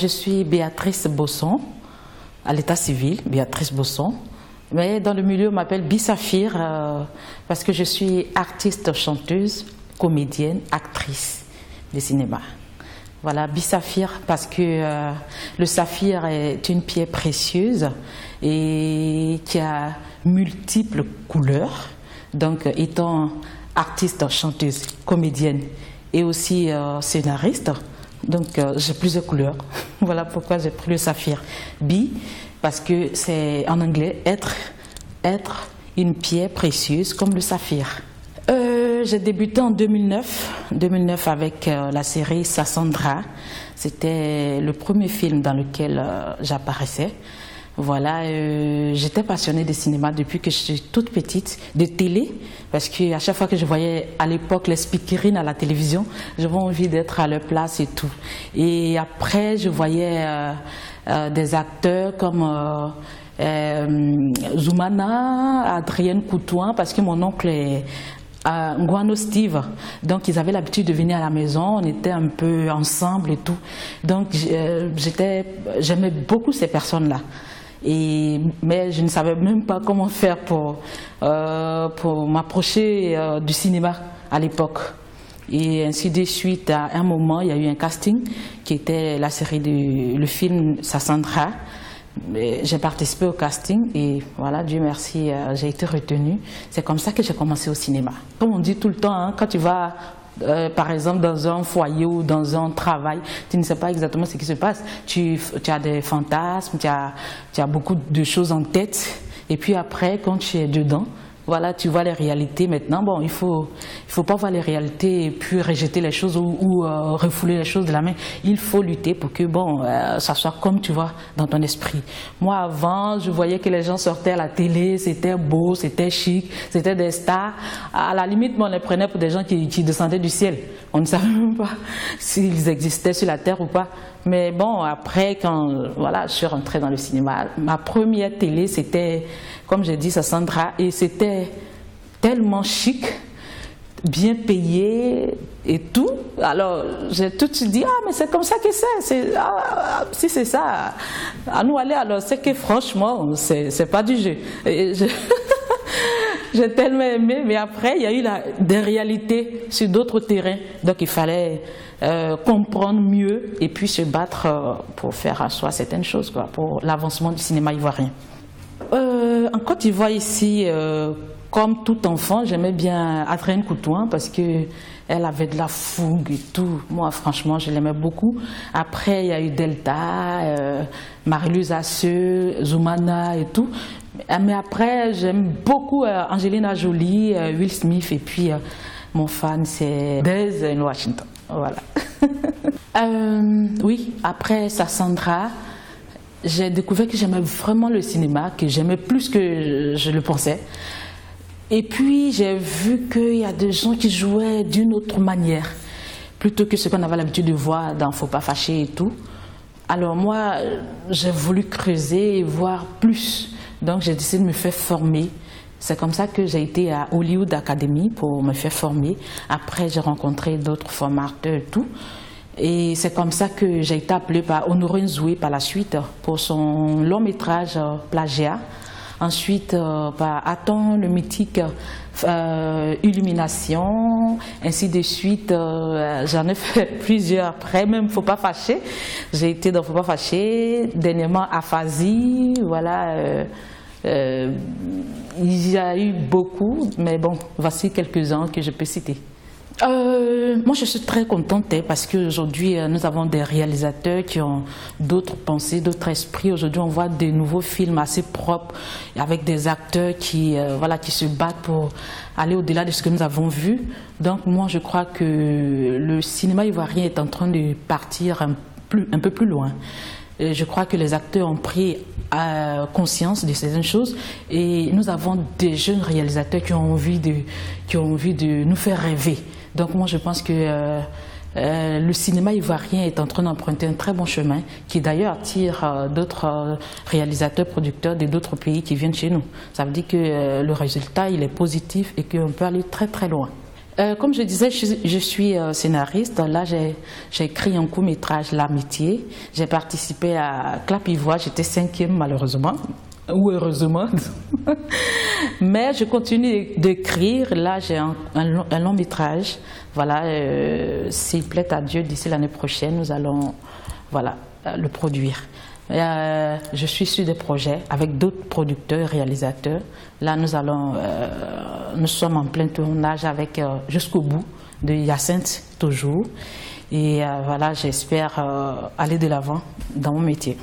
Je suis Béatrice Bosson, à l'état civil, Béatrice Bosson. Mais dans le milieu, on m'appelle Bissafir parce que je suis artiste, chanteuse, comédienne, actrice de cinéma. Voilà, Bissafir parce que le saphir est une pierre précieuse et qui a multiples couleurs. Donc, étant artiste, chanteuse, comédienne et aussi scénariste, donc j'ai plusieurs couleurs. Voilà pourquoi j'ai pris le saphir. Bi, parce que c'est en anglais être une pierre précieuse comme le saphir. J'ai débuté en 2009 avec la série Sassandra. C'était le premier film dans lequel j'apparaissais. Voilà, j'étais passionnée de cinéma depuis que je suis toute petite, de télé, parce qu'à chaque fois que je voyais à l'époque les speakerines à la télévision, j'avais envie d'être à leur place et tout. Et après, je voyais des acteurs comme Zoumana, Adrienne Coutouin, parce que mon oncle est Nguano Steve, donc ils avaient l'habitude de venir à la maison, on était un peu ensemble et tout, donc j'aimais beaucoup ces personnes-là, mais je ne savais même pas comment faire pour m'approcher du cinéma à l'époque. Et ainsi de suite, à un moment, il y a eu un casting qui était la série le film Sassandra. J'ai participé au casting et voilà, Dieu merci, j'ai été retenue. C'est comme ça que j'ai commencé au cinéma. Comme on dit tout le temps, hein, quand tu vas par exemple dans un foyer ou dans un travail, tu ne sais pas exactement ce qui se passe. Tu as des fantasmes, tu as beaucoup de choses en tête et puis après, quand tu es dedans, voilà, tu vois les réalités maintenant. Bon, il faut pas voir les réalités et puis rejeter les choses ou refouler les choses de la main. Il faut lutter pour que ça soit comme tu vois dans ton esprit. Moi, avant, je voyais que les gens sortaient à la télé, c'était beau, c'était chic, c'était des stars. À la limite, on les prenait pour des gens qui descendaient du ciel. On ne savait même pas s'ils existaient sur la terre ou pas. Mais bon, après, quand voilà, je suis rentrée dans le cinéma, ma première télé, c'était, comme j'ai dit, Sassandra, et c'était tellement chic, bien payé et tout. Alors, j'ai tout de suite dit, mais c'est comme ça que c'est. Si c'est ça, à nous aller, alors c'est que franchement, c'est pas du jeu. J'ai tellement aimé, mais après, il y a eu des réalités sur d'autres terrains. Donc, il fallait comprendre mieux et puis se battre pour faire à soi certaines choses, quoi, pour l'avancement du cinéma ivoirien. En Côte d'Ivoire, ici, comme tout enfant, j'aimais bien Adrienne Coutouin parce qu'elle avait de la fougue et tout. Moi, franchement, je l'aimais beaucoup. Après, il y a eu Delta, Marie-Louise Asseux, Zoumana et tout. Mais après, j'aime beaucoup Angelina Jolie, Will Smith et puis mon fan, c'est Denzel Washington. Voilà. Oui, après Sassandra, j'ai découvert que j'aimais vraiment le cinéma, que j'aimais plus que je le pensais. Et puis j'ai vu qu'il y a des gens qui jouaient d'une autre manière, plutôt que ce qu'on avait l'habitude de voir dans Faut pas fâcher et tout. Alors moi, j'ai voulu creuser et voir plus. Donc j'ai décidé de me faire former. C'est comme ça que j'ai été à Hollywood Academy pour me faire former. Après, j'ai rencontré d'autres formateurs et tout. Et c'est comme ça que j'ai été appelée par Honoré Nzoué par la suite pour son long métrage Plagiat. Ensuite, par Attends le mythique Illumination, ainsi de suite. J'en ai fait plusieurs après, même Faut pas fâcher. J'ai été dans Faut pas fâcher, dernièrement Aphasie, voilà. Il y a eu beaucoup, mais bon, voici quelques-uns que je peux citer. Moi, je suis très contente parce qu'aujourd'hui, nous avons des réalisateurs qui ont d'autres pensées, d'autres esprits. Aujourd'hui, on voit des nouveaux films assez propres, avec des acteurs qui se battent pour aller au-delà de ce que nous avons vu. Donc, moi, je crois que le cinéma ivoirien est en train de partir un peu plus loin. Et je crois que les acteurs ont pris conscience de certaines choses et nous avons des jeunes réalisateurs qui ont envie de nous faire rêver. Donc moi je pense que le cinéma ivoirien est en train d'emprunter un très bon chemin qui d'ailleurs attire d'autres réalisateurs, producteurs d'autres pays qui viennent chez nous. Ça veut dire que le résultat il est positif et qu'on peut aller très très loin. Comme je disais, je suis scénariste. Là, j'ai écrit un court-métrage, L'Amitié. J'ai participé à Clap Ivoire. J'étais 5e, malheureusement, ou heureusement. Mais je continue d'écrire. Là, j'ai un long-métrage. Voilà, s'il plaît à Dieu, d'ici l'année prochaine, nous allons le produire. Je suis sur des projets avec d'autres producteurs, réalisateurs. Là, nous sommes en plein tournage avec Jusqu'au bout de Hyacinthe, toujours. Et voilà, j'espère aller de l'avant dans mon métier.